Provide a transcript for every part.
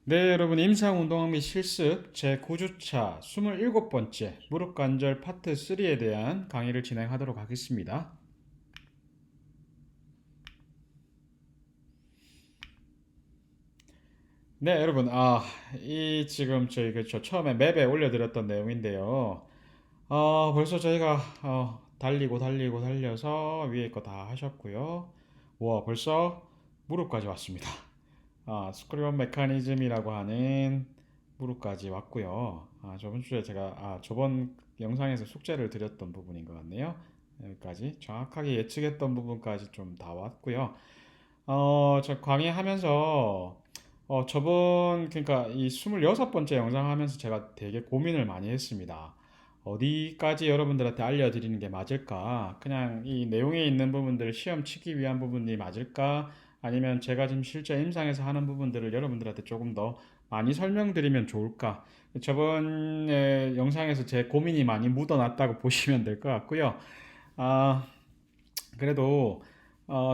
네, 여러분 임상운동학 및 실습 제9주차 27번째 무릎관절 파트 3에 대한 강의를 진행하도록 하겠습니다. 네, 여러분, 이 지금 저희 저 처음에 맵에 올려드렸던 내용인데요. 벌써 저희가 달리고 달려서 위에 거 다 하셨고요. 와, 벌써 무릎까지 왔습니다. 스크리온 메커니즘이라고 하는 무릎까지 왔고요. 저번 주에 제가 저번 영상에서 숙제를 드렸던 부분인 것 같네요. 여기까지 정확하게 예측했던 부분까지 좀 다 왔고요. 저 강의하면서 저번 그러니까 이 26번째 영상 하면서 제가 되게 고민을 많이 했습니다. 어디까지 여러분들한테 알려드리는 게 맞을까? 그냥 이 내용에 있는 부분들을 시험 치기 위한 부분이 맞을까? 아니면 제가 지금 실제 임상에서 하는 부분들을 여러분들한테 조금 더 많이 설명드리면 좋을까? 저번에 영상에서 제 고민이 많이 묻어났다고 보시면 될 것 같고요. 아, 그래도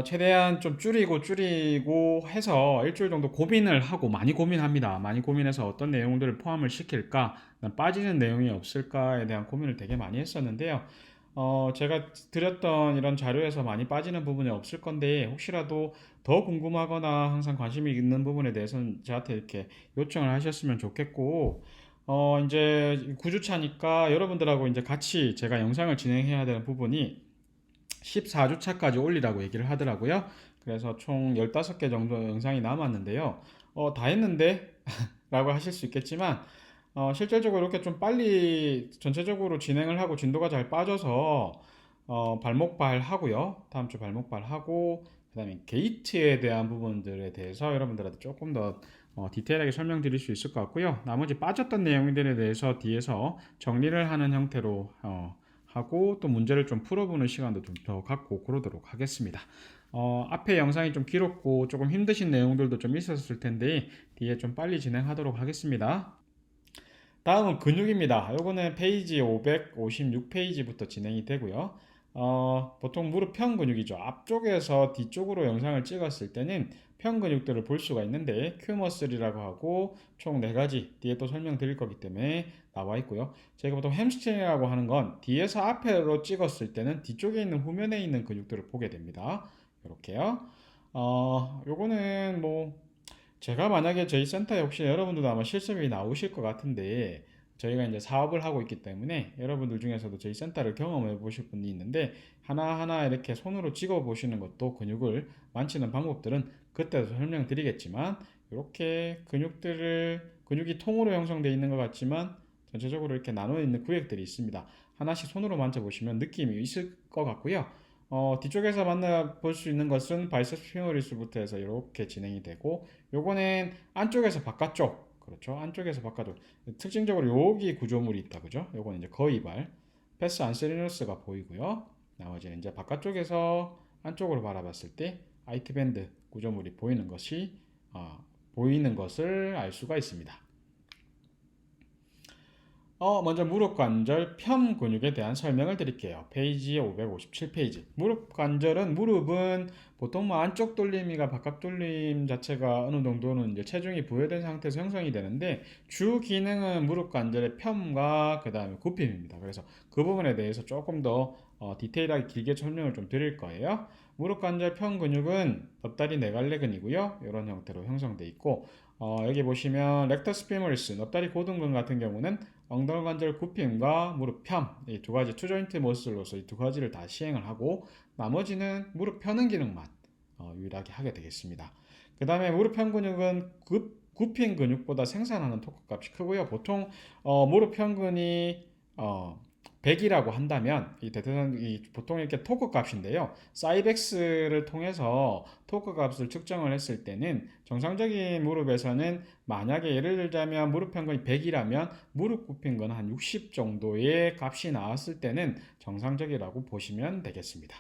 최대한 좀 줄이고 해서 일주일 정도 고민을 하고 많이 고민합니다. 많이 고민해서 어떤 내용들을 포함을 시킬까, 빠지는 내용이 없을까에 대한 고민을 되게 많이 했었는데요. 제가 드렸던 이런 자료에서 많이 빠지는 부분이 없을 건데 혹시라도 더 궁금하거나 항상 관심이 있는 부분에 대해서는 저한테 이렇게 요청을 하셨으면 좋겠고, 이제 9주차니까 여러분들하고 이제 같이 제가 영상을 진행해야 되는 부분이 14주차까지 올리라고 얘기를 하더라고요. 그래서 총 15개 정도 영상이 남았는데요. 다 했는데? 라고 하실 수 있겠지만, 실질적으로 이렇게 좀 빨리 전체적으로 진행을 하고 진도가 잘 빠져서, 발목발 하고요. 다음 주 발목발 하고, 그 다음에 게이트에 대한 부분들에 대해서 여러분들한테 조금 더 디테일하게 설명드릴 수 있을 것 같고요. 나머지 빠졌던 내용들에 대해서 뒤에서 정리를 하는 형태로 하고 또 문제를 좀 풀어보는 시간도 좀 더 갖고 그러도록 하겠습니다. 앞에 영상이 좀 길었고 조금 힘드신 내용들도 좀 있었을 텐데 뒤에 좀 빨리 진행하도록 하겠습니다. 다음은 근육입니다. 요거는 페이지 556페이지부터 진행이 되고요. 보통 무릎 편 근육이죠. 앞쪽에서 뒤쪽으로 영상을 찍었을 때는 편 근육들을 볼 수가 있는데 큐머슬이라고 하고 총 4가지 뒤에 또 설명드릴 거기 때문에 나와 있고요. 저희가 보통 햄스트링이라고 하는 건 뒤에서 앞으로 찍었을 때는 뒤쪽에 있는 후면에 있는 근육들을 보게 됩니다. 이렇게요. 요거는 뭐 제가 만약에 저희 센터에 혹시 여러분들도 아마 실습이 나오실 것 같은데 저희가 이제 사업을 하고 있기 때문에 여러분들 중에서도 저희 센터를 경험해 보실 분이 있는데 하나하나 이렇게 손으로 찍어 보시는 것도 근육을 만지는 방법들은 그때도 설명드리겠지만 이렇게 근육이 통으로 형성되어 있는 것 같지만 전체적으로 이렇게 나눠 있는 구획들이 있습니다. 하나씩 손으로 만져보시면 느낌이 있을 것 같고요. 뒤쪽에서 만나볼 수 있는 것은 바이셉스 피모리스부터 해서 이렇게 진행이 되고 요거는 안쪽에서 바깥쪽 그렇죠 안쪽에서 바깥쪽 특징적으로 여기 구조물이 있다 그죠 요거는 이제 거의발 패스 안세리누스가 보이고요 나머지는 이제 바깥쪽에서 안쪽으로 바라봤을 때 아이트 밴드 구조물이 보이는 것을 알 수가 있습니다. 먼저 무릎 관절 편 근육에 대한 설명을 드릴게요. 페이지 557페이지. 무릎은 보통 뭐 안쪽 돌림이가 바깥 돌림 자체가 어느 정도는 이제 체중이 부여된 상태에서 형성이 되는데 주 기능은 무릎 관절의 편과 그 다음에 굽힘입니다. 그래서 그 부분에 대해서 조금 더 디테일하게 길게 설명을 좀 드릴 거예요. 무릎 관절 편 근육은 넙다리 네갈래근이고요. 이런 형태로 형성돼 있고 여기 보시면 렉터스 피모리스, 넙다리 고등근 같은 경우는 엉덩관절 굽힘과 무릎 편, 이 두 가지 투조인트 머슬로서 이 두 가지를 다 시행을 하고 나머지는 무릎 펴는 기능만 유일하게 하게 되겠습니다. 그 다음에 무릎 편 근육은 굽힌 근육보다 생산하는 토크 값이 크고요. 보통 무릎 편근이 100이라고 한다면 이 보통 이렇게 토크 값인데요. 사이벡스를 통해서 토크 값을 측정을 했을 때는 정상적인 무릎에서는 만약에 예를 들자면 무릎 편근이 100이라면 무릎 굽힌 건 한 60 정도의 값이 나왔을 때는 정상적이라고 보시면 되겠습니다.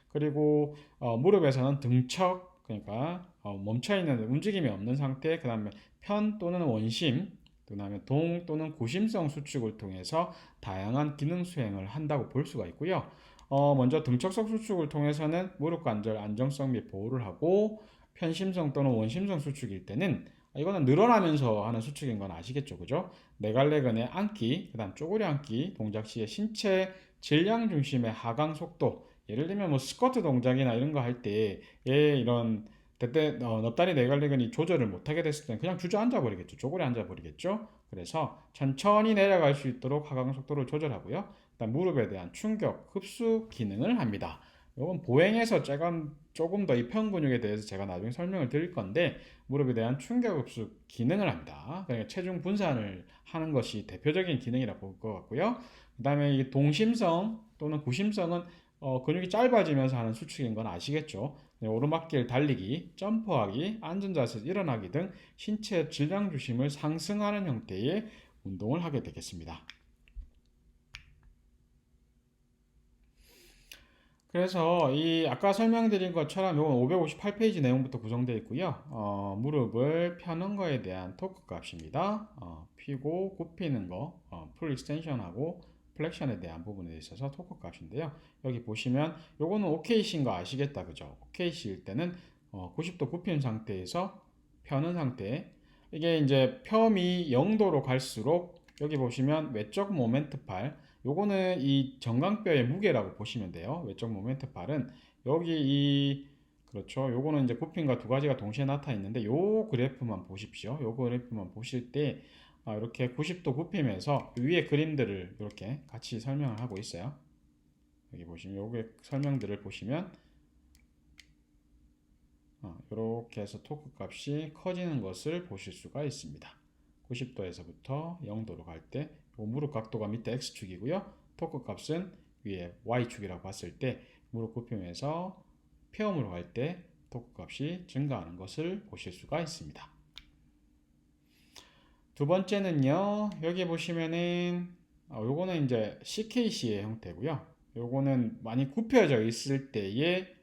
그리고 무릎에서는 등척 그러니까 멈춰 있는 움직임이 없는 상태 그다음에 편 또는 원심 그다음에 동 또는 구심성 수축을 통해서 다양한 기능 수행을 한다고 볼 수가 있고요. 먼저 등척성 수축을 통해서는 무릎 관절 안정성 및 보호를 하고 편심성 또는 원심성 수축일 때는 이거는 늘어나면서 하는 수축인 건 아시겠죠, 그죠? 네갈래근의 앉기, 그다음 쪼그려 앉기 동작 시에 신체 질량 중심의 하강 속도. 예를 들면 뭐 스쿼트 동작이나 이런 거 할 때, 이런 넙다리 네갈래근이 조절을 못하게 됐을 때는 그냥 주저앉아 버리겠죠. 쪼그려 앉아 버리겠죠. 그래서 천천히 내려갈 수 있도록 하강 속도를 조절하고요. 그다음 무릎에 대한 충격, 흡수 기능을 합니다. 이건 보행에서 조금 더 이 편 근육에 대해서 제가 나중에 설명을 드릴 건데, 무릎에 대한 충격 흡수 기능을 합니다. 그러니까 체중 분산을 하는 것이 대표적인 기능이라 볼 것 같고요. 그다음에 이 동심성 또는 구심성은 근육이 짧아지면서 하는 수축인 건 아시겠죠? 네, 오르막길 달리기, 점프하기, 앉은 자세에서 일어나기 등 신체 질량 중심을 상승하는 형태의 운동을 하게 되겠습니다. 그래서 이 아까 설명드린 것처럼 이건 558페이지 내용부터 구성되어 있고요. 무릎을 펴는 거에 대한 토크 값입니다. 피고 굽히는 거, 풀 익스텐션하고 플렉션에 대한 부분에 있어서 토크 값인데요. 여기 보시면 요거는 OKC인 거 아시겠다, 그죠? OKC일 때는 90도 굽힌 상태에서 펴는 상태. 이게 이제 펴이 0도로 갈수록 여기 보시면 외적 모멘트 팔, 요거는 이 정강뼈의 무게라고 보시면 돼요. 외적 모멘트 팔은 여기 그렇죠. 요거는 이제 굽힘과 두 가지가 동시에 나타나 있는데 요 그래프만 보십시오. 요 그래프만 보실 때 이렇게 90도 굽히면서 위에 그림들을 이렇게 같이 설명을 하고 있어요. 여기 보시면 요게 설명들을 보시면 이렇게 해서 토크 값이 커지는 것을 보실 수가 있습니다. 90도에서부터 0도로 갈 때 무릎 각도가 밑에 X축이고요. 토크 값은 위에 Y축이라고 봤을 때 무릎 굽히면서 폐음으로 갈 때 토크 값이 증가하는 것을 보실 수가 있습니다. 두 번째는요. 여기 보시면은 요거는 이제 CKC의 형태고요. 요거는 많이 굽혀져 있을 때의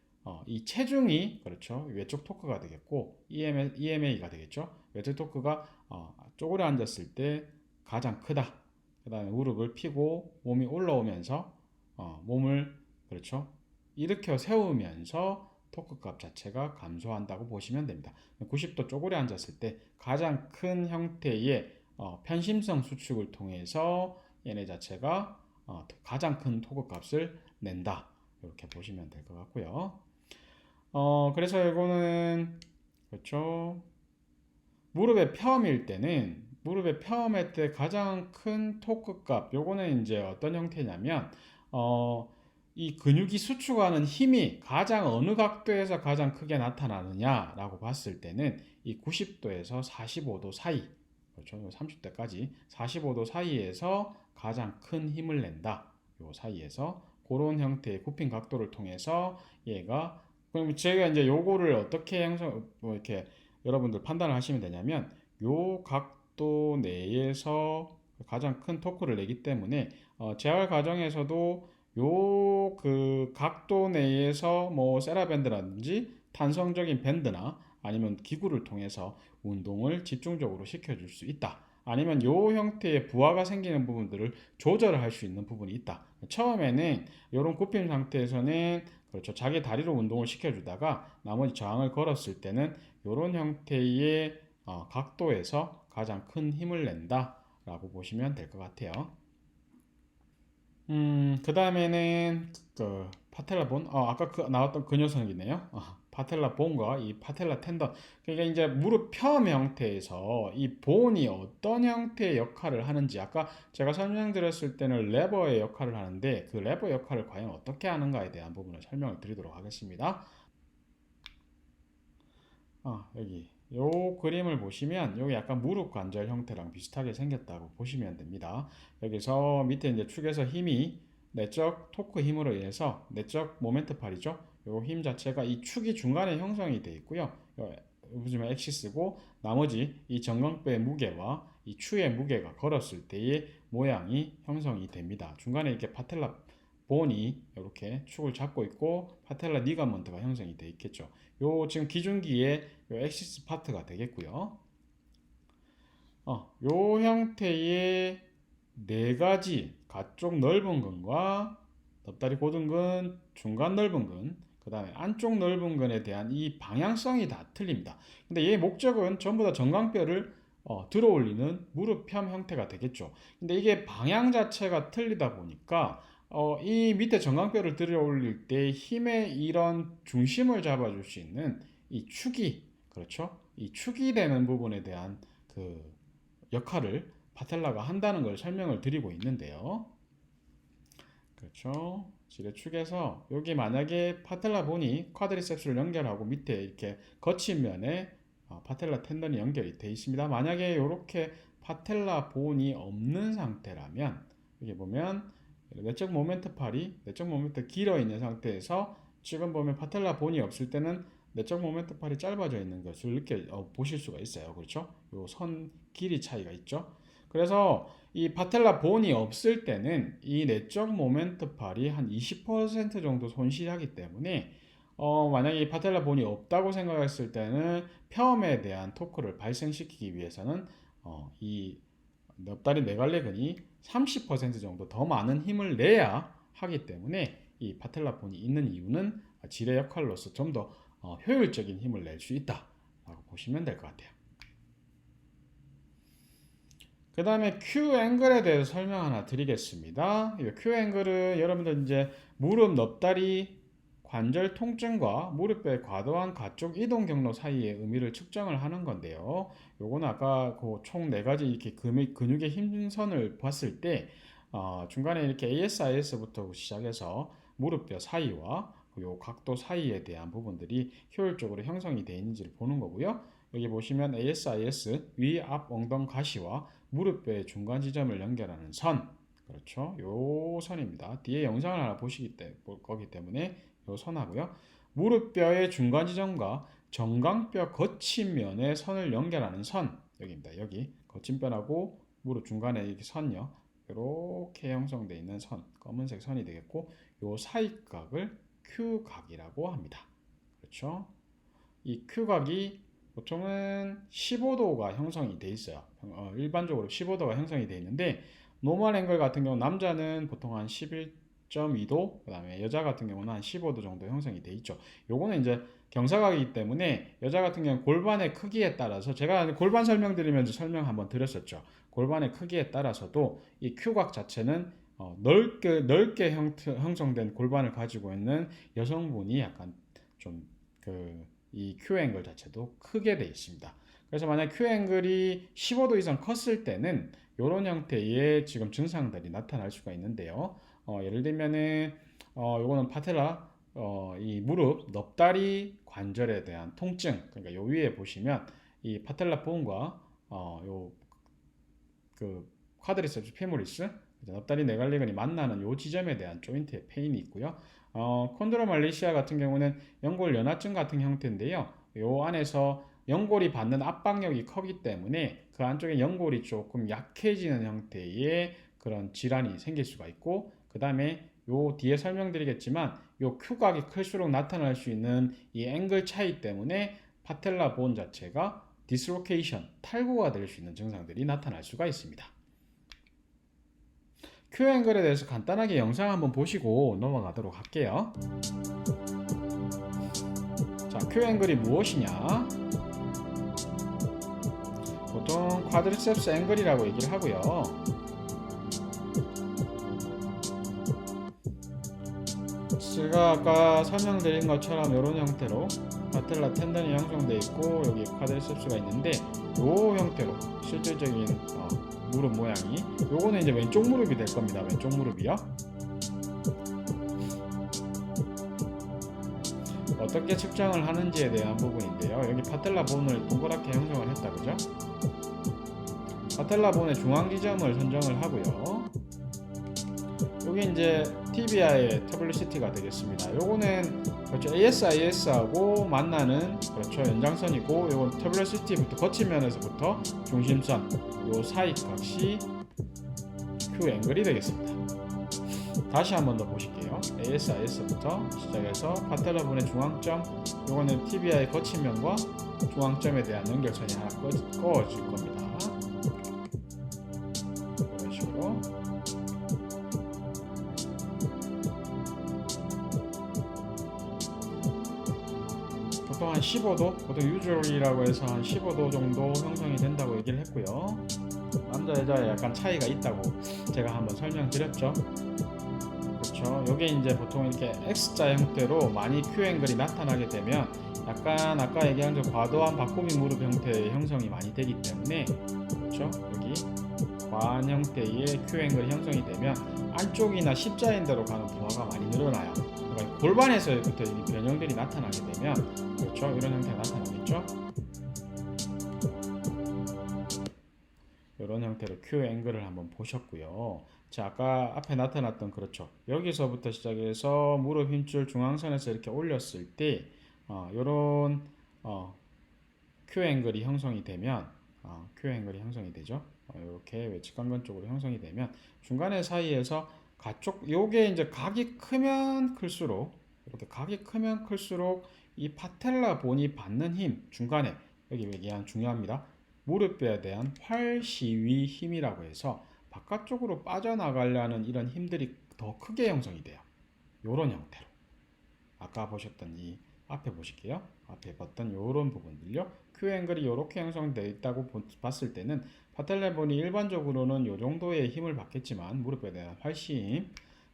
이 체중이 그렇죠. 외쪽 토크가 되겠고 EMA가 되겠죠. 외쪽 토크가 쪼그려 앉았을 때 가장 크다. 그 다음에 무릎을 펴고 몸이 올라오면서 몸을 그렇죠. 일으켜 세우면서 토크 값 자체가 감소한다고 보시면 됩니다. 90도 쪼그려 앉았을 때 가장 큰 형태의 편심성 수축을 통해서 얘네 자체가 가장 큰 토크 값을 낸다. 이렇게 보시면 될 것 같고요. 그래서 이거는 그렇죠. 무릎의 펴음일 때는 무릎의 펴음일 때 가장 큰 토크 값 요거는 이제 어떤 형태냐면 이 근육이 수축하는 힘이 가장 어느 각도에서 가장 크게 나타나느냐라고 봤을 때는 이 90도에서 45도 사이 그렇죠. 30대까지 45도 사이에서 가장 큰 힘을 낸다. 요 사이에서 그런 형태의 굽힌 각도를 통해서 얘가 그럼 제가 이제 요거를 어떻게 뭐 이렇게 여러분들 판단을 하시면 되냐면 요 각도 내에서 가장 큰 토크를 내기 때문에 재활 과정에서도 요 그 각도 내에서 뭐 세라밴드라든지 탄성적인 밴드나 아니면 기구를 통해서 운동을 집중적으로 시켜줄 수 있다. 아니면 요 형태의 부하가 생기는 부분들을 조절을 할 수 있는 부분이 있다. 처음에는 이런 굽힘 상태에서는 그렇죠. 자기 다리로 운동을 시켜주다가 나머지 저항을 걸었을 때는 이런 형태의 각도에서 가장 큰 힘을 낸다라고 보시면 될 것 같아요. 그 다음에는 그 파텔라 본, 아까 나왔던 그 녀석이네요. 파텔라 본과 이 파텔라 텐던. 그러니까 이제 무릎 펴음 형태에서 이 본이 어떤 형태의 역할을 하는지 아까 제가 설명드렸을 때는 레버의 역할을 하는데 그 레버 역할을 과연 어떻게 하는가에 대한 부분을 설명을 드리도록 하겠습니다. 여기 요 그림을 보시면 여기 약간 무릎 관절 형태랑 비슷하게 생겼다고 보시면 됩니다. 여기서 밑에 이제 축에서 힘이 내적 토크 힘으로 인해서 내적 모멘트 팔이죠. 요 힘 자체가 이 축이 중간에 형성이 되어 있고요. 보시면 엑시스고 나머지 이 정강뼈의 무게와 이 추의 무게가 걸었을 때의 모양이 형성이 됩니다. 중간에 이렇게 파텔라 본이 이렇게 축을 잡고 있고 파텔라 리가먼트가 형성이 되어 있겠죠. 요 지금 기준기의 요 엑시스 파트가 되겠고요. 요 형태의 네 가지 가쪽 넓은 근과 넙다리 고등근, 중간 넓은 근, 그 다음에 안쪽 넓은 근에 대한 이 방향성이 다 틀립니다. 근데 얘의 목적은 전부 다 정강뼈를 들어올리는 무릎 편 형태가 되겠죠. 근데 이게 방향 자체가 틀리다 보니까 이 밑에 정강뼈를 들어올릴 때 힘의 이런 중심을 잡아줄 수 있는 이 축이, 그렇죠? 이 축이 되는 부분에 대한 그 역할을 파텔라가 한다는 걸 설명을 드리고 있는데요. 그렇죠. 지뢰축에서 여기 만약에 파텔라 본이 쿼드리셉스를 연결하고 밑에 이렇게 거친 면에 파텔라 텐던이 연결이 되어 있습니다. 만약에 이렇게 파텔라 본이 없는 상태라면 여기 보면 내적 모멘트 팔이 내적 모멘트 길어 있는 상태에서 지금 보면 파텔라 본이 없을 때는 내적 모멘트 팔이 짧아져 있는 것을 보실 수가 있어요. 그렇죠? 요 선 길이 차이가 있죠. 그래서 이 파텔라 본이 없을 때는 이 내적 모멘트 팔이 한 20% 정도 손실하기 때문에 만약에 이 파텔라 본이 없다고 생각했을 때는 폐엄에 대한 토크를 발생시키기 위해서는 이 넙다리 네갈래근이 30% 정도 더 많은 힘을 내야 하기 때문에 이 파텔라 본이 있는 이유는 지뢰 역할로서 좀 더 효율적인 힘을 낼 수 있다라고 보시면 될 것 같아요. 그 다음에 Q 앵글에 대해서 설명 하나 드리겠습니다. 이 Q 앵글은 여러분들 이제 무릎 넙다리 관절 통증과 무릎뼈의 과도한 가쪽 이동 경로 사이의 의미를 측정을 하는 건데요. 요거는 아까 그 총 4가지 이렇게 근육의 힘선을 봤을 때 중간에 이렇게 ASIS부터 시작해서 무릎뼈 사이와 요 각도 사이에 대한 부분들이 효율적으로 형성이 되어 있는지를 보는 거고요. 여기 보시면 ASIS 위, 앞, 엉덩 가시와 무릎뼈의 중간 지점을 연결하는 선, 그렇죠? 요 선입니다. 뒤에 영상을 하나 볼 거기 때문에 요 선하고요. 무릎뼈의 중간 지점과 정강뼈 거친면의 선을 연결하는 선, 여기입니다. 여기 거친뼈하고 무릎 중간에 이렇게 선요. 이렇게 형성되어 있는 선, 검은색 선이 되겠고, 요 사이각을 Q각이라고 합니다. 그렇죠? 이 Q각이 보통은 15도가 형성이 돼 있어요. 일반적으로 15도가 형성이 돼 있는데 노멀 앵글 같은 경우 남자는 보통 한 11.2도, 그다음에 여자 같은 경우는 한 15도 정도 형성이 돼 있죠. 요거는 이제 경사각이기 때문에 여자 같은 경우는 골반의 크기에 따라서 제가 골반 설명드리면서 설명 한번 드렸었죠. 골반의 크기에 따라서도 이 Q각 자체는 넓게 형성된 골반을 가지고 있는 여성분이 약간 좀 이 Q 앵글 자체도 크게 되어 있습니다. 그래서 만약 Q 앵글이 15도 이상 컸을 때는 이런 형태의 지금 증상들이 나타날 수가 있는데요. 예를 들면은 요거는 파텔라 이 무릎 넙다리 관절에 대한 통증, 그러니까 요 위에 보시면 이 파텔라 본과 쿼드리셉스 페모리스 넙다리 네갈래근이 만나는 요 지점에 대한 조인트의 페인이 있고요. 콘드로말레시아 같은 경우는 연골 연화증 같은 형태인데요. 요 안에서 연골이 받는 압박력이 크기 때문에 그 안쪽에 연골이 조금 약해지는 형태의 그런 질환이 생길 수가 있고, 그 다음에 요 뒤에 설명드리겠지만 요 Q각이 클수록 나타날 수 있는 이 앵글 차이 때문에 파텔라 본 자체가 디스로케이션, 탈구가 될 수 있는 증상들이 나타날 수가 있습니다. Q 앵글에 대해서 간단하게 영상 한번 보시고 넘어가도록 할게요. 자, Q 앵글이 무엇이냐? 보통 쿼드리셉스 앵글이라고 얘기를 하고요. 제가 아까 설명드린 것처럼 이런 형태로 파텔라 텐던이 형성되어 있고 여기 쿼드리셉스가 있는데 이 형태로 실질적인 무릎 모양이, 요거는 이제 왼쪽 무릎이 될 겁니다. 왼쪽 무릎이요. 어떻게 측정을 하는지에 대한 부분인데요. 여기 파텔라 본을 동그랗게 형성을 했다, 그죠? 파텔라 본의 중앙 지점을 선정을 하고요. 여기 이제 TBI의 터블리시티가 되겠습니다. 요거는 그렇죠, ASIS하고 만나는 그렇죠 연장선이고, 요건 터블리시티부터 거친 면에서부터 중심선 요 사이 값이 Q 앵글이 되겠습니다. 다시 한 번 더 보실게요. ASIS부터 시작해서 파텔라 본의 중앙점, 요거는 TBI 거친 면과 중앙점에 대한 연결선이 하나 꺼질 겁니다. 이런 식으로. 15도, 보통 usually라고 해서 한 15도 정도 형성이 된다고 얘기를 했고요. 남자 여자에 약간 차이가 있다고 제가 한번 설명드렸죠. 그렇죠. 요게 이제 보통 이렇게 X자 형태로 많이 Q 앵글이 나타나게 되면 약간 아까 얘기한 저 과도한 박구비 무릎 형태의 형성이 많이 되기 때문에, 그렇죠. 여기 과한 형태의 Q 앵글이 형성이 되면 안쪽이나 십자인대로 가는 부하가 많이 늘어나요. 그러니까 골반에서부터 이 변형들이 나타나게 되면, 그렇죠. 이런 형태가 나타나겠죠. 이런 형태로 Q 앵글을 한번 보셨고요. 자, 아까 앞에 나타났던, 그렇죠. 여기서부터 시작해서 무릎 힘줄 중앙선에서 이렇게 올렸을 때 이런 Q 앵글이 형성이 되면 Q 앵글이 형성이 되죠. 이렇게 외측강근 쪽으로 형성이 되면 중간에 사이에서 가쪽 요게 이제 각이 크면 클수록, 이렇게 각이 크면 클수록 이 파텔라 본이 받는 힘, 중간에 여기 얘기한 중요합니다. 무릎뼈에 대한 활시위 힘이라고 해서 바깥쪽으로 빠져나가려는 이런 힘들이 더 크게 형성이 돼요. 요런 형태로. 아까 보셨던 이 앞에 보실게요. 앞에 봤던 이런 부분들요. Q 앵글이 이렇게 형성되어 있다고 봤을 때는 파텔레본이 일반적으로는 이 정도의 힘을 받겠지만 무릎에 대한 활시힘,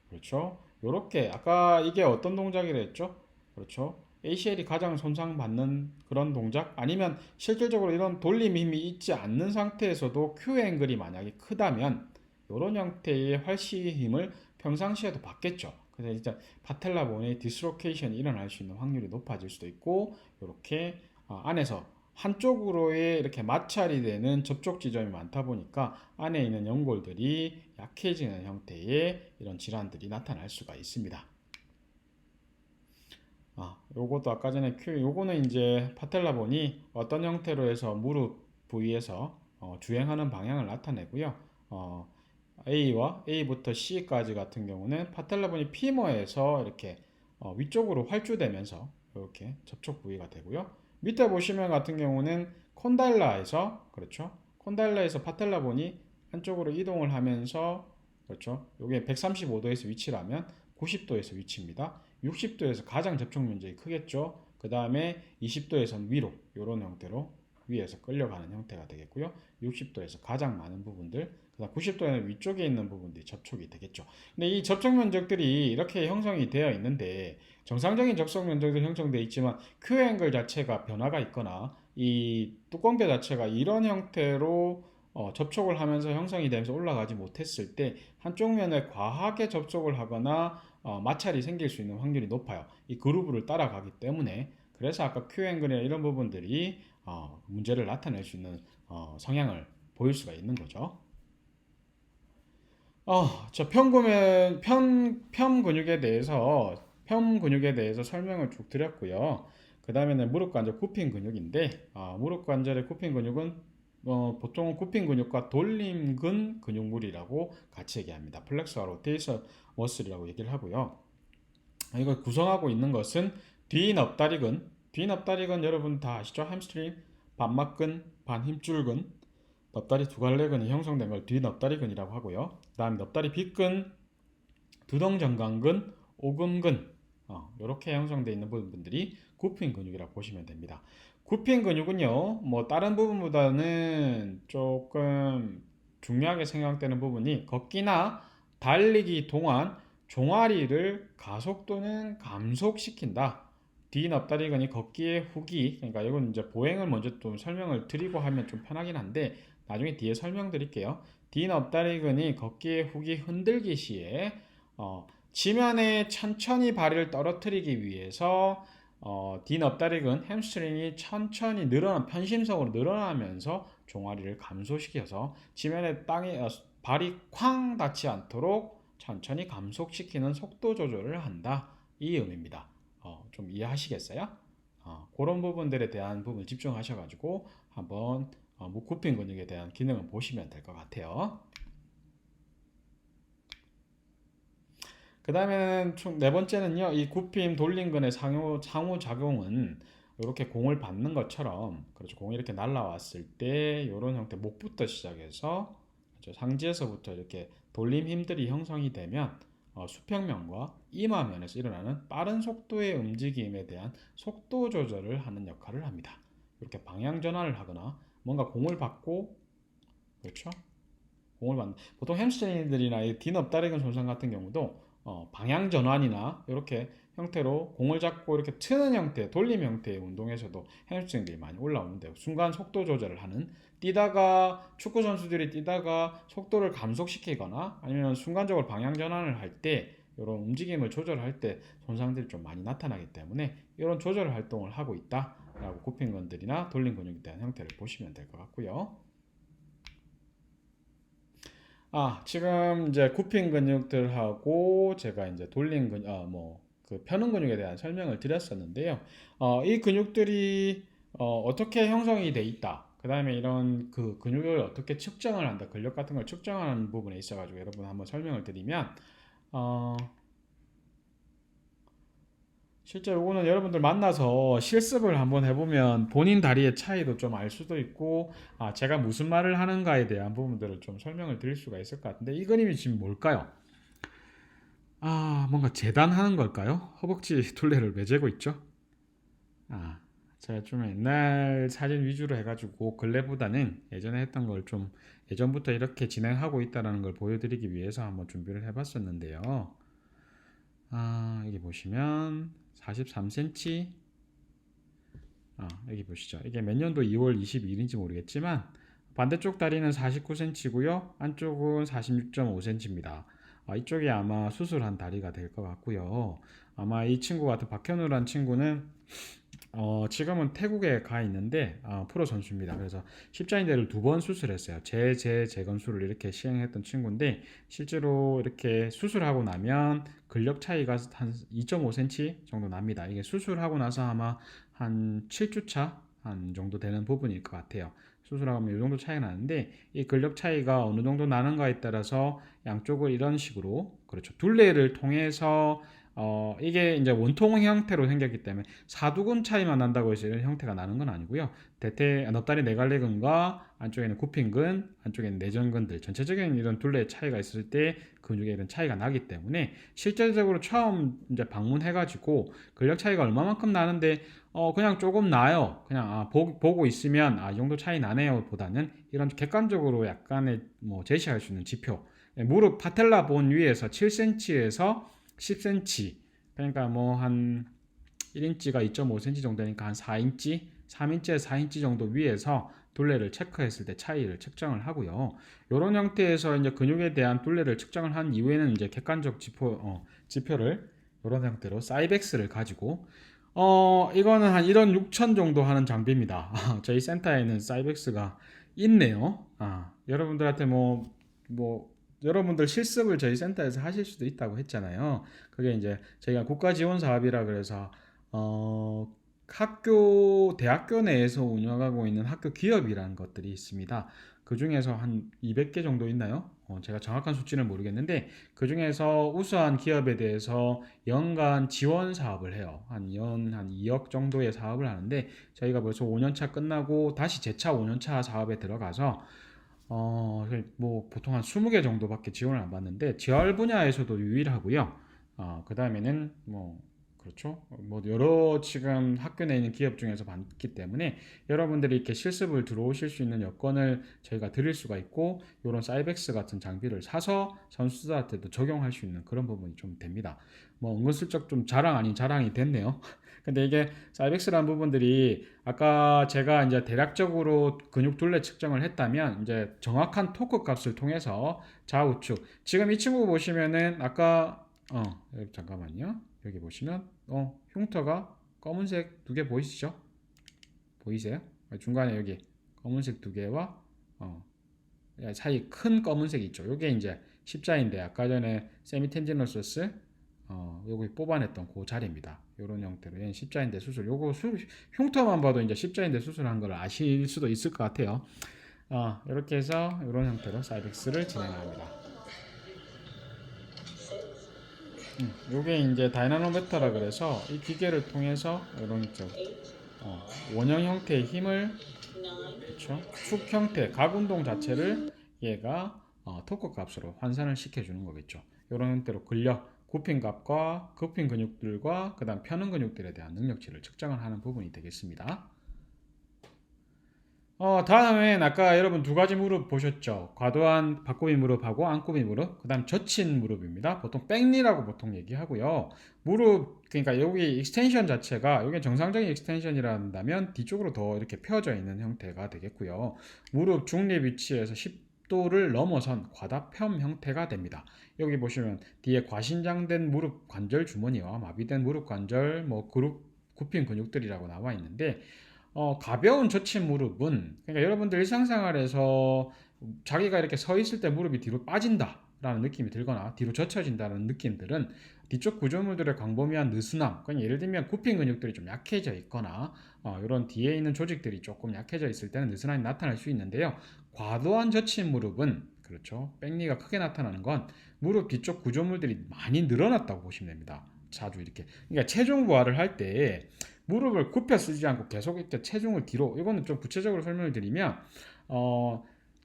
그렇죠. 이렇게 아까 이게 어떤 동작이라 했죠? 그렇죠. ACL이 가장 손상받는 그런 동작, 아니면 실질적으로 이런 돌림 힘이 있지 않는 상태에서도 Q 앵글이 만약에 크다면 이런 형태의 활시 힘을 평상시에도 받겠죠. 그래서 진짜 파텔라본의 디스로케이션이 일어날 수 있는 확률이 높아질 수도 있고, 이렇게 안에서 한쪽으로의 이렇게 마찰이 되는 접촉 지점이 많다 보니까 안에 있는 연골들이 약해지는 형태의 이런 질환들이 나타날 수가 있습니다. 요것도 아까 전에 요거는 이제 파텔라본이 어떤 형태로 해서 무릎 부위에서 주행하는 방향을 나타내고요. A와 A부터 C까지 같은 경우는 파텔라본이 피머에서 이렇게 위쪽으로 활주되면서 이렇게 접촉 부위가 되고요. 밑에 보시면 같은 경우는 콘달라에서, 그렇죠. 콘달라에서 파텔라본이 한쪽으로 이동을 하면서, 그렇죠. 요게 135도에서 위치라면 90도에서 위치입니다. 60도에서 가장 접촉 면적이 크겠죠. 그 다음에 20도에서 위로, 이런 형태로 위에서 끌려가는 형태가 되겠고요. 60도에서 가장 많은 부분들, 그다음 90도에는 위쪽에 있는 부분들이 접촉이 되겠죠. 근데 이 접촉 면적들이 이렇게 형성이 되어 있는데, 정상적인 접촉 면적도 형성되어 있지만 Q 앵글 자체가 변화가 있거나 이 뚜껑뼈 자체가 이런 형태로 접촉을 하면서 형성이 되면서 올라가지 못했을 때 한쪽 면에 과하게 접촉을 하거나 마찰이 생길 수 있는 확률이 높아요. 이 그루브를 따라가기 때문에. 그래서 아까 Q 앵글이나 이런 부분들이 문제를 나타낼 수 있는 성향을 보일 수가 있는 거죠. 저 편 근육에 대해서 설명을 쭉 드렸고요. 그 다음에는 무릎 관절 굽힌 근육인데, 무릎 관절의 굽힌 근육은 보통 굽힌 근육과 돌림근 근육물이라고 같이 얘기합니다. 플렉서 로테이션 머슬이라고 얘기를 하고요. 이걸 구성하고 있는 것은 뒤넙다리근 여러분 다 아시죠? 햄스트링, 반막근, 반힘줄근, 넙다리 두 갈래근이 형성된 걸 뒤넙다리근이라고 하고요. 그 다음 넙다리 빗근, 두덩정강근, 오금근, 이렇게 형성되어 있는 부분들이 굽힌 근육이라고 보시면 됩니다. 굽힌 근육은요, 뭐 다른 부분보다는 조금 중요하게 생각되는 부분이 걷기나 달리기 동안 종아리를 가속 또는 감속시킨다. 뒤넙다리근이 걷기의 후기, 그러니까 이건 이제 보행을 먼저 좀 설명을 드리고 하면 좀 편하긴 한데 나중에 뒤에 설명드릴게요. 뒤넙다리근이 걷기의 후기 흔들기 시에 지면에 천천히 발을 떨어뜨리기 위해서 뒤넙다리근 햄스트링이 천천히 편심성으로 늘어나면서 종아리를 감소시켜서 지면에 발이 쾅 닿지 않도록 천천히 감속시키는 속도 조절을 한다. 이 의미입니다. 좀 이해하시겠어요? 그런 부분들에 대한 부분 집중하셔가지고 한번 굽힌 근육에 대한 기능을 보시면 될 것 같아요. 그 다음에는 총 네 번째는요, 이 굽힘 돌림근의 상호작용은 이렇게 공을 받는 것처럼, 그렇죠. 공이 이렇게 날라왔을 때 이런 형태 목부터 시작해서, 그렇죠. 상지에서부터 이렇게 돌림 힘들이 형성이 되면 수평면과 이마면에서 일어나는 빠른 속도의 움직임에 대한 속도 조절을 하는 역할을 합니다. 이렇게 방향 전환을 하거나 뭔가 공을 받고 그렇죠? 공을 받는 보통 햄스트링들이나 이 디넙다리근 손상 같은 경우도 방향 전환이나 이렇게 형태로 공을 잡고 이렇게 트는 형태, 돌림 형태의 운동에서도 햄스트링들이 많이 올라오는데 순간 속도 조절을 하는 뛰다가 축구 선수들이 뛰다가 속도를 감속시키거나 아니면 순간적으로 방향 전환을 할 때 이런 움직임을 조절할 때 손상들이 좀 많이 나타나기 때문에 이런 조절 활동을 하고 있다라고 굽힌근들이나 돌림 근육에 대한 형태를 보시면 될 것 같고요. 지금 이제 굽힌 근육들하고 제가 이제 돌린 그 펴는 근육에 대한 설명을 드렸었는데요. 이 근육들이 어떻게 형성이 돼 있다. 그 다음에 이런 그 근육을 어떻게 측정을 한다. 근력 같은 걸 측정하는 부분에 있어가지고 여러분 한번 설명을 드리면, 어, 실제 요거는 여러분들 만나서 실습을 한번 해보면 본인 다리의 차이도 좀 알 수도 있고, 제가 무슨 말을 하는가에 대한 부분들을 좀 설명을 드릴 수가 있을 것 같은데, 이 그림이 지금 뭘까요? 뭔가 재단하는 걸까요? 허벅지 둘레를 왜 재고 있죠? 아, 제가 좀 옛날 사진 위주로 해가지고 근래보다는 예전에 했던 걸 좀 예전부터 이렇게 진행하고 있다는 걸 보여드리기 위해서 한번 준비를 해봤었는데요. 여기 보시면 43cm. 여기 보시죠. 이게 몇 년도 2월 22일인지 모르겠지만 반대쪽 다리는 49cm고요. 안쪽은 46.5cm입니다. 이쪽이 아마 수술한 다리가 될 것 같고요. 아마 이 친구 같은 박현우란 친구는 지금은 태국에 가 있는데 프로 선수입니다. 그래서 십자인대를 2번 수술했어요. 재건수를 이렇게 시행했던 친구인데 실제로 이렇게 수술하고 나면 근력 차이가 한 2.5cm 정도 납니다. 이게 수술하고 나서 아마 한 7주차 한 정도 되는 부분일 것 같아요. 수술하면 이 정도 차이가 나는데 이 근력 차이가 어느 정도 나는가에 따라서 양쪽을 이런 식으로 그렇죠. 둘레를 통해서 이게 이제 원통 형태로 생겼기 때문에 사두근 차이만 난다고 해서 이런 형태가 나는 건 아니고요. 넙다리 내갈래근과 안쪽에는 굽힌근, 안쪽에는 내전근들 전체적인 이런 둘레의 차이가 있을 때 근육에 이런 차이가 나기 때문에 실제적으로 처음 이제 방문해가지고 근력 차이가 얼마만큼 나는데 그냥 조금 나요. 그냥 보고 있으면 이 정도 차이 나네요. 보다는 이런 객관적으로 약간의 뭐 제시할 수 있는 지표. 무릎 파텔라 본 위에서 7cm에서 10cm. 그러니까 뭐 한 1인치가 2.5cm 정도 되니까 한 4인치, 3인치에서 4인치 정도 위에서 둘레를 체크했을 때 차이를 측정을 하고요. 이런 형태에서 이제 근육에 대한 둘레를 측정을 한 이후에는 이제 객관적 지표를 이런 형태로 사이벡스를 가지고 이거는 한 1원 6천 정도 하는 장비입니다. 저희 센터에는 사이벡스가 있네요. 여러분들한테 여러분들 실습을 저희 센터에서 하실 수도 있다고 했잖아요. 그게 이제 저희가 국가 지원 사업이라 그래서 대학교 내에서 운영하고 있는 학교 기업이라는 것들이 있습니다. 그 중에서 한 200개 정도 있나요? 제가 정확한 수치는 모르겠는데 그 중에서 우수한 기업에 대해서 연간 지원 사업을 해요. 한 2억 정도의 사업을 하는데 저희가 벌써 5년차 끝나고 다시 재차 5년차 사업에 들어가서 뭐 보통 한 20개 정도밖에 지원을 안 받는데 재활 분야에서도 유일하고요. 그 다음에는 그렇죠. 여러 지금 학교 내에 있는 기업 중에서 받기 때문에 여러분들이 이렇게 실습을 들어오실 수 있는 여건을 저희가 드릴 수가 있고 이런 사이벡스 같은 장비를 사서 선수들한테도 적용할 수 있는 그런 부분이 좀 됩니다. 은근슬쩍 좀 자랑 아닌 자랑이 됐네요. 근데 이게 사이벡스라는 부분들이 아까 제가 이제 대략적으로 근육 둘레 측정을 했다면 이제 정확한 토크 값을 통해서 좌우측 지금 이 친구 보시면은 아까 잠깐만요. 여기 보시면 흉터가 검은색 2개 보이시죠? 보이세요? 중간에 여기 검은색 2개와 사이 큰 검은색 있죠. 요게 이제 십자인데 아까 전에 세미텐지너서스 요거 뽑아냈던 그 자리입니다. 요런 형태로 얘는 십자인대 수술. 흉터만 봐도 이제 십자인대 수술한 걸 아실 수도 있을 것 같아요. 이렇게 해서 이런 형태로 사이벡스를 진행합니다. 요게 이제 다이나모메터라 그래서 이 기계를 통해서 이런 원형 형태의 힘을 그렇죠? 축 형태 각 운동 자체를 얘가 토크 값으로 환산을 시켜주는 거겠죠. 이런 형태로 근력, 굽힌 근육들과 그다음 펴는 근육들에 대한 능력치를 측정을 하는 부분이 되겠습니다. 다음엔 아까 여러분 두 가지 무릎 보셨죠? 과도한 박구비 무릎하고 안구비 무릎, 그 다음 젖힌 무릎입니다. 보통 백리라고 보통 얘기하고요. 무릎, 그러니까 여기 익스텐션 자체가, 여기 정상적인 익스텐션이라 한다면 뒤쪽으로 더 이렇게 펴져 있는 형태가 되겠고요. 무릎 중립 위치에서 10도를 넘어선 과다펴 형태가 됩니다. 여기 보시면 뒤에 과신장된 무릎 관절 주머니와 마비된 무릎 관절, 굽힌 근육들이라고 나와 있는데, 가벼운 젖힌 무릎은 그러니까 여러분들 일상생활에서 자기가 이렇게 서 있을 때 무릎이 뒤로 빠진다라는 느낌이 들거나 뒤로 젖혀진다는 느낌들은 뒤쪽 구조물들의 광범위한 느슨함, 그러니까 예를 들면 굽힌 근육들이 좀 약해져 있거나 이런 뒤에 있는 조직들이 조금 약해져 있을 때는 느슨함이 나타날 수 있는데요. 과도한 젖힌 무릎은 그렇죠. 백리가 크게 나타나는 건 무릎 뒤쪽 구조물들이 많이 늘어났다고 보시면 됩니다. 자주 이렇게. 그러니까 체중 부하를 할때 무릎을 굽혀 쓰지 않고 계속 이렇게 체중을 뒤로, 이거는 좀 구체적으로 설명을 드리면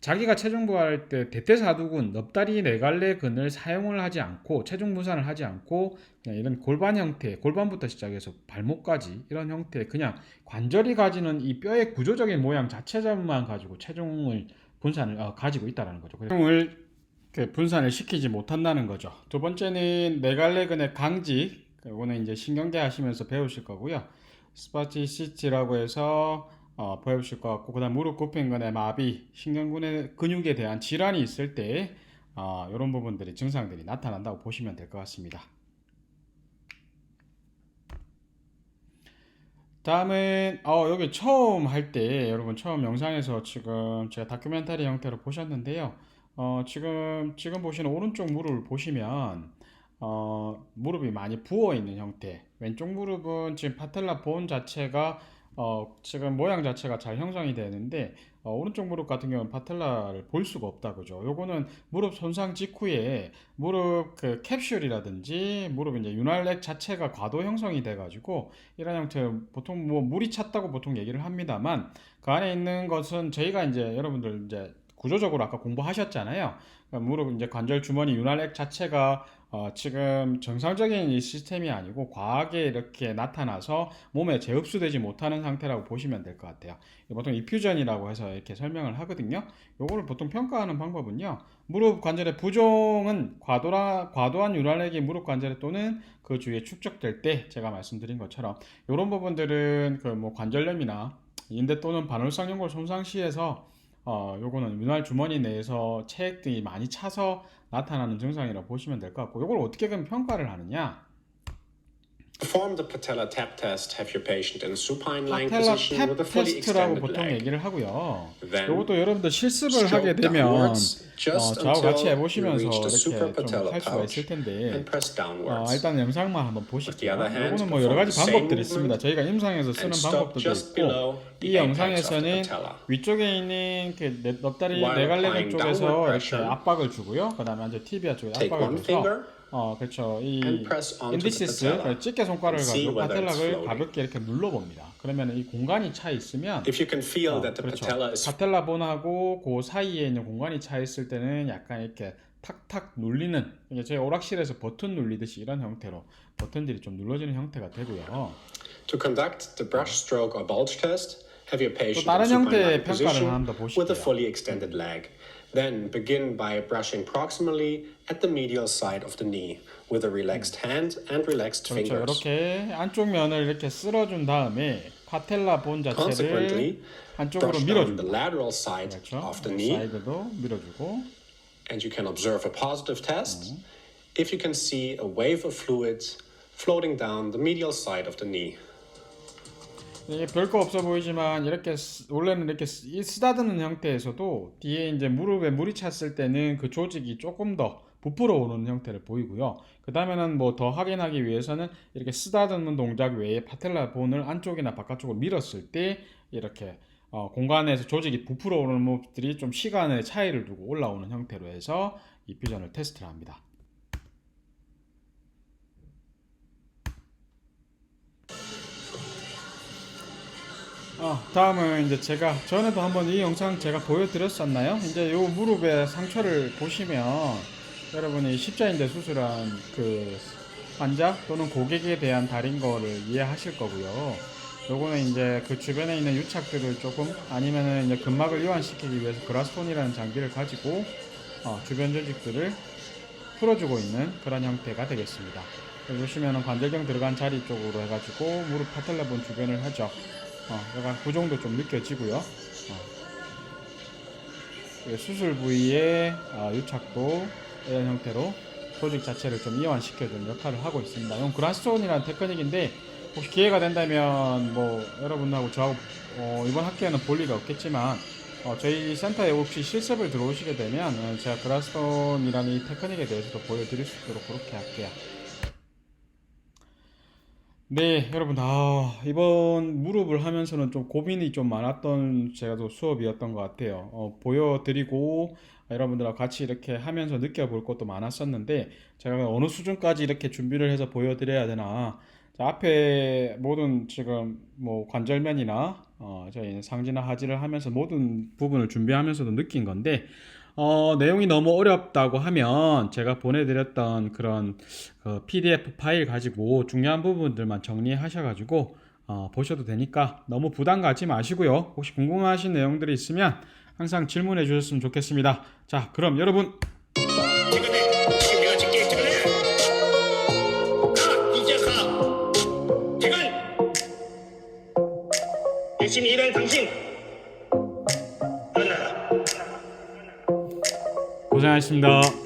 자기가 체중 부하할 때 대퇴사두근 넙다리 네갈래 근을 사용을 하지 않고 체중 분산을 하지 않고 그냥 이런 골반 형태, 골반부터 시작해서 발목까지 이런 형태 그냥 관절이 가지는 이 뼈의 구조적인 모양 자체만 가지고 체중을 분산을 가지고 있다는 거죠. 체중을 분산을 시키지 못한다는 거죠. 두 번째는 네갈래근의 강직, 이거는 이제 신경계 하시면서 배우실 거고요. 스파티시티라고 해서 배우실 것 같고, 그다음 무릎 굽힌근의 마비, 신경근의 근육에 대한 질환이 있을 때 이런 부분들이 증상들이 나타난다고 보시면 될 것 같습니다. 다음은 여기 처음 할 때 여러분 처음 영상에서 지금 제가 다큐멘터리 형태로 보셨는데요. 지금 보시는 오른쪽 무릎을 보시면 무릎이 많이 부어 있는 형태. 왼쪽 무릎은 지금 파텔라 본 자체가 지금 모양 자체가 잘 형성이 되는데 오른쪽 무릎 같은 경우는 파텔라를 볼 수가 없다 그죠. 요거는 무릎 손상 직후에 무릎 그 캡슐이라든지 무릎 이제 윤활렉 자체가 과도 형성이 돼 가지고 이런 형태 보통 뭐 물이 찼다고 보통 얘기를 합니다만 그 안에 있는 것은 저희가 이제 여러분들 이제 구조적으로 아까 공부하셨잖아요. 그러니까 무릎 이제 관절 주머니 윤활렉 자체가 지금 정상적인 이 시스템이 아니고 과하게 이렇게 나타나서 몸에 재흡수되지 못하는 상태라고 보시면 될 것 같아요. 보통 이퓨전이라고 해서 이렇게 설명을 하거든요. 요거를 보통 평가하는 방법은요. 무릎 관절의 부종은 과도한 윤활렉이 무릎 관절에 또는 그 주위에 축적될 때 제가 말씀드린 것처럼 이런 부분들은 그 뭐 관절염이나 인대 또는 반월성 연골 손상 시에서 요거는 윤활 주머니 내에서 체액 등이 많이 차서 나타나는 증상이라고 보시면 될 것 같고, 요걸 어떻게 그럼 평가를 하느냐? Perform the patella tap test. Have your patient in supine lying 파텔라 position with a 탭 fully 테스트라고 extended 보통 leg. 얘기를 하고요. Then 요것도 여러분들 실습을 하게 stroke 되면 downwards just 저하고 같이 until you 해보시면서 reach the 이렇게 좀 suprapatellar 할 수가 있을 pouch 텐데 and press downwards. 일단 영상만 한번 With the 보실게요. other hand, 요거는 뭐 여러 perform 가지 the same 방법들이 있습니다. movement 저희가 임상에서 쓰는 and stop 방법들도 just 있고 below 이 the apex of the 영상에서는 patella. 위쪽에 있는 그 넙다리 While 네갈래근 applying 쪽에서 downward 이렇게 pressure, 압박을 주고요. 그다음에 이제 티비아 쪽에 take 압박을 one 줘서 finger 그렇죠. and 이 press onto the 인디시스, patella 집게 손가락을 and see 가지고 whether it's 파텔락을 floating. 가볍게 이렇게 눌러봅니다. 그러면 이 공간이 차 있으면 If you can feel that the 그렇죠. patella is 파텔라 본하고 그 사이에 있는 공간이 차 있을 때는 약간 이렇게 탁탁 눌리는, 이게 저희 오락실에서 버튼 눌리듯이 이런 형태로 버튼들이 좀 눌러지는 형태가 되고요. To conduct the brush stroke or bulge test, have your 또 patient in 다른 supine 형태의 lying 평가를 position 하나 더 with a 보실게요. fully extended leg. Then begin by brushing proximally at the medial side of the knee with a relaxed hand and relaxed 그렇죠. fingers. 이렇게 안쪽 면을 이렇게 쓸어준 다음에 파텔라 본 자체를 Consequently, 한쪽으로 brush down the 밀어줍니다. lateral side 그렇죠. of the knee, 사이드도 밀어주고 and you can observe a positive test if you can see a wave of fluids floating down the medial side of the knee. 이게 별거 없어 보이지만 이렇게 원래는 이렇게 쓰다듬는 형태에서도 뒤에 이제 무릎에 물이 찼을 때는 그 조직이 조금 더 부풀어 오는 형태를 보이고요. 그 다음에는 뭐 더 확인하기 위해서는 이렇게 쓰다듬는 동작 외에 파텔라 본을 안쪽이나 바깥쪽으로 밀었을 때 이렇게 공간에서 조직이 부풀어 오는 모습들이 좀 시간의 차이를 두고 올라오는 형태로 해서 이 퓨전을 테스트를 합니다. 다음은 이제 제가 전에도 한번 이 영상 제가 보여드렸었나요? 이제 요 무릎의 상처를 보시면 여러분이 십자인대 수술한 그 환자 또는 고객에 대한 달인 거를 이해하실 거고요. 요거는 이제 그 주변에 있는 유착들을 조금 아니면은 이제 근막을 이완시키기 위해서 그라스톤이라는 장비를 가지고 주변 조직들을 풀어주고 있는 그런 형태가 되겠습니다. 여기 보시면은 관절경 들어간 자리 쪽으로 해가지고 무릎 파텔라본 주변을 하죠. 약간 그 정도 좀 느껴지고요. 수술 부위의 유착도 이런 형태로 조직 자체를 좀 이완시켜주는 역할을 하고 있습니다. 이건 그라스톤이라는 테크닉인데 혹시 기회가 된다면 뭐 여러분하고 저하고 이번 학기에는 볼 일이 없겠지만 저희 센터에 혹시 실습을 들어오시게 되면 제가 그라스톤이라는 이 테크닉에 대해서도 보여드릴 수 있도록 그렇게 할게요. 네, 여러분, 이번 무릎을 하면서는 좀 고민이 좀 많았던 제가 또 수업이었던 것 같아요. 보여드리고 여러분들하고 같이 이렇게 하면서 느껴볼 것도 많았었는데 제가 어느 수준까지 이렇게 준비를 해서 보여드려야 되나. 자, 앞에 모든 지금 뭐 관절면이나 저희 상지나 하지를 하면서 모든 부분을 준비하면서도 느낀 건데 내용이 너무 어렵다고 하면 제가 보내드렸던 그런 PDF 파일 가지고 중요한 부분들만 정리하셔가지고 보셔도 되니까 너무 부담 갖지 마시고요. 혹시 궁금하신 내용들이 있으면 항상 질문해 주셨으면 좋겠습니다. 자, 그럼 여러분 지금 내가 찍게 찍을래. 가 이제 가. 지금 열심히 일할 당신 만나라. 고생하셨습니다.